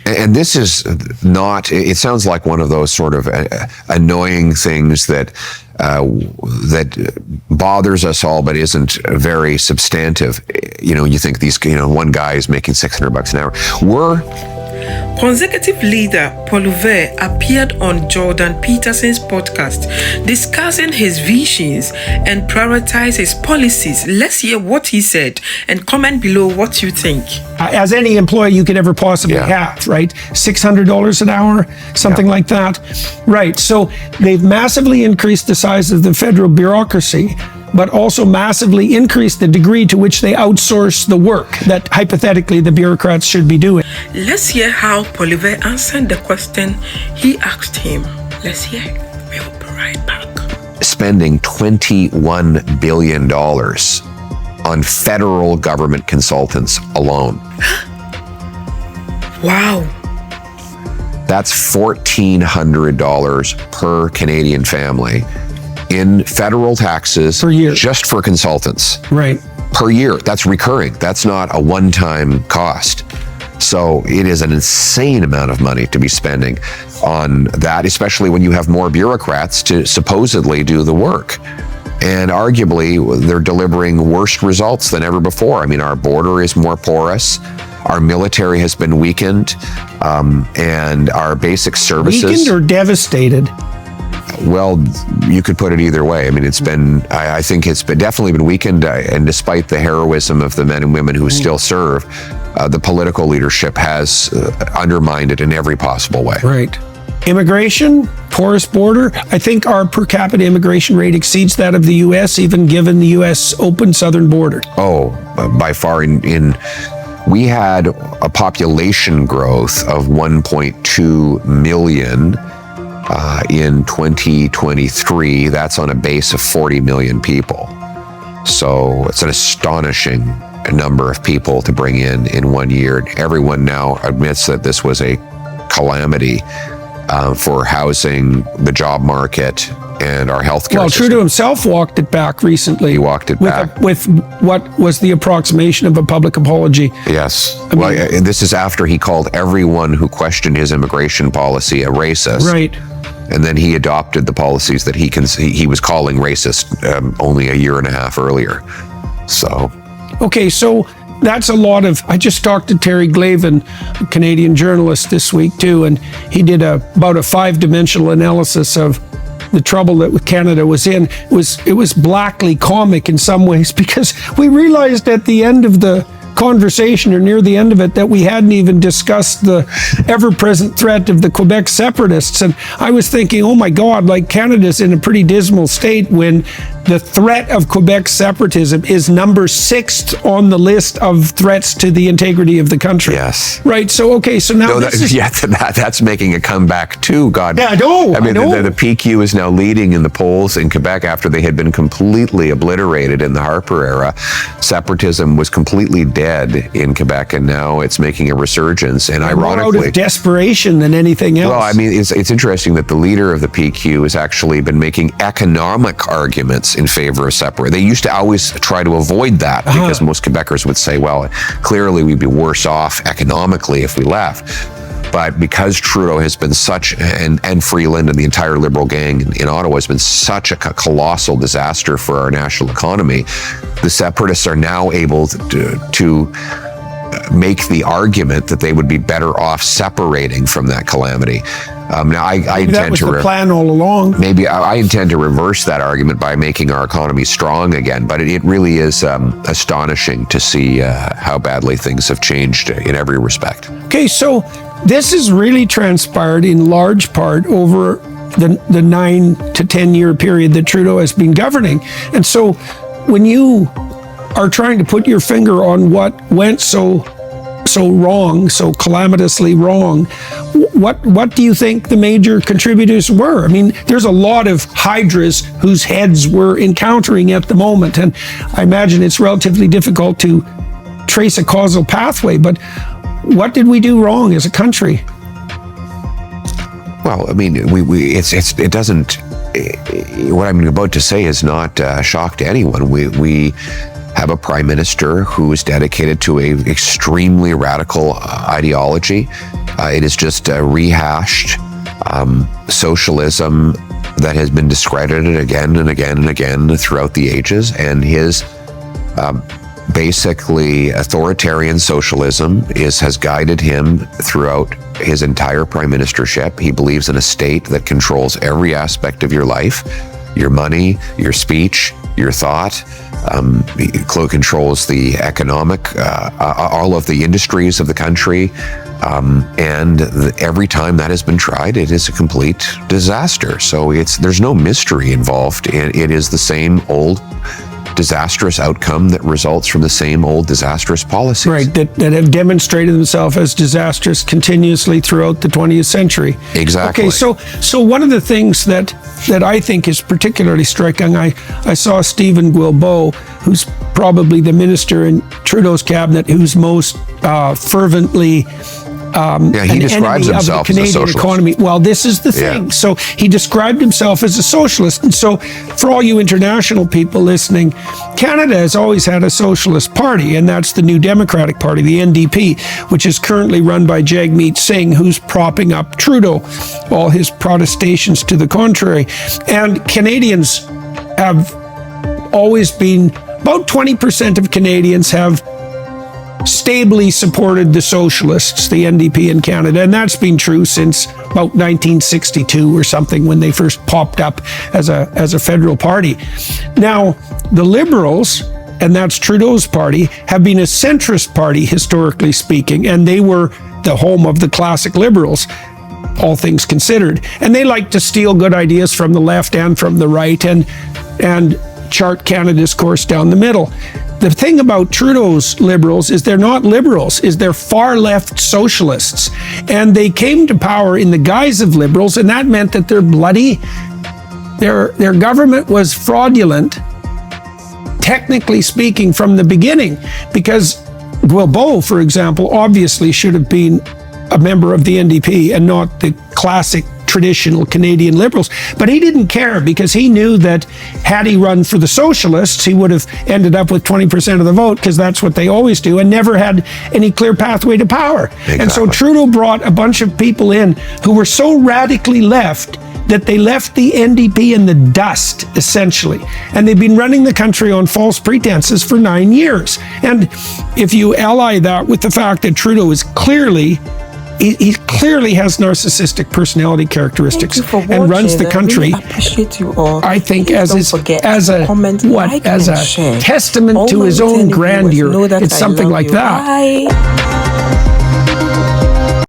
And this is not, it sounds like one of those sort of annoying things that bothers us all, but isn't very substantive. You think one guy is making $600 an hour. Conservative leader Poilievre appeared on Jordan Peterson's podcast discussing his visions and prioritize his policies. Let's hear what he said and comment below what you think. As any employee you could ever possibly have, right? $600 an hour, something like that. Right, so they've massively increased the size of the federal bureaucracy, but also massively increased the degree to which they outsource the work that hypothetically the bureaucrats should be doing. Let's hear how Poilievre answered the question he asked him. Let's hear. We'll be right back. Spending $21 billion on federal government consultants alone. Wow. That's $1,400 per Canadian family in federal taxes per year, just for consultants. Right. Per year. That's recurring. That's not a one-time cost. So it is an insane amount of money to be spending on that, especially when you have more bureaucrats to supposedly do the work. And arguably, they're delivering worse results than ever before. I mean, our border is more porous. Our military has been weakened, and our basic services... Weakened or devastated? Well, you could put it either way. I mean, I think it's definitely been weakened, and despite the heroism of the men and women who still serve, the political leadership has undermined it in every possible way. Right. Immigration, porous border. I think our per capita immigration rate exceeds that of the U.S., even given the U.S. open southern border. Oh, by far. We had a population growth of 1.2 million in 2023. That's on a base of 40 million people. So it's an astonishing number of people to bring in 1 year. Everyone now admits that this was a calamity for housing, the job market, and our healthcare system. Trudeau himself walked it back recently. He walked it back. With what was the approximation of a public apology. Yes. This is after he called everyone who questioned his immigration policy a racist. Right. And then he adopted the policies that he was calling racist only a year and a half earlier. So. Okay, so that's a lot of... I just talked to Terry Glavin, a Canadian journalist, this week too, and he did about a 5-dimensional analysis of the trouble that Canada was in. It was blackly comic in some ways, because we realized at the end of the conversation, or near the end of it, that we hadn't even discussed the ever-present threat of the Quebec separatists. And I was thinking, oh my God, like Canada's in a pretty dismal state when the threat of Quebec separatism is number 6 on the list of threats to the integrity of the country. Yes. Right. So, okay. So now that's making a comeback too. God. Yeah, I know. I mean, the PQ is now leading in the polls in Quebec after they had been completely obliterated in the Harper era. Separatism was completely dead in Quebec, and now it's making a resurgence. And ironically, more out of desperation than anything else. Well, I mean, it's interesting that the leader of the PQ has actually been making economic arguments in favor of separate. They used to always try to avoid that because most Quebecers would say, well, clearly we'd be worse off economically if we left. But because Trudeau has been such, and Freeland and the entire Liberal gang in Ottawa has been such a colossal disaster for our national economy, the separatists are now able to make the argument that they would be better off separating from that calamity. Now, I intend that was the plan all along. Maybe I intend to reverse that argument by making our economy strong again. But it really is astonishing to see how badly things have changed in every respect. Okay, so this has really transpired in large part over the 9 to 10 year period that Trudeau has been governing. And so when you are trying to put your finger on what went so wrong, so calamitously wrong, what do you think the major contributors were? I mean, there's a lot of hydras whose heads we're encountering at the moment, and I imagine it's relatively difficult to trace a causal pathway, but what did we do wrong as a country? Well, I mean, it doesn't, what I'm about to say is not a shock to anyone. We have a prime minister who is dedicated to a extremely radical ideology. It is just rehashed socialism that has been discredited again and again and again throughout the ages. And his basically authoritarian socialism has guided him throughout his entire prime ministership. He believes in a state that controls every aspect of your life, your money, your speech, your thought. He controls the economic, all of the industries of the country. And every time that has been tried, it is a complete disaster. So there's no mystery involved. It is the same old disastrous outcome that results from the same old disastrous policies. Right, that have demonstrated themselves as disastrous continuously throughout the 20th century. Exactly. Okay, so one of the things that I think is particularly striking, I saw Stephen Guilbeault, who's probably the minister in Trudeau's cabinet who's most fervently he describes himself as a socialist. Economy. Well, this is the thing. Yeah. So he described himself as a socialist. And so for all you international people listening, Canada has always had a socialist party, and that's the New Democratic Party, the NDP, which is currently run by Jagmeet Singh, who's propping up Trudeau, all his protestations to the contrary. And Canadians have always been, about 20% of Canadians have stably supported the socialists, the NDP in Canada, and that's been true since about 1962 or something, when they first popped up as a federal party. Now, the Liberals, and that's Trudeau's party, have been a centrist party historically speaking, and they were the home of the classic Liberals, all things considered. And they like to steal good ideas from the left and from the right and chart Canada's course down the middle. The thing about Trudeau's Liberals is they're not Liberals, is they're far left socialists. And they came to power in the guise of Liberals, and that meant that they're bloody. Their government was fraudulent, technically speaking, from the beginning, because Guilbeault, for example, obviously should have been a member of the NDP and not the classic traditional Canadian Liberals. But he didn't care, because he knew that had he run for the Socialists, he would have ended up with 20% of the vote, because that's what they always do, and never had any clear pathway to power. Exactly. And so Trudeau brought a bunch of people in who were so radically left that they left the NDP in the dust, essentially. And they've been running the country on false pretenses for 9 years. And if you ally that with the fact that Trudeau is clearly he clearly has narcissistic personality characteristics and runs the country. I really appreciate you all. I think Please as a testament to his own grandeur. It's something like that. Bye.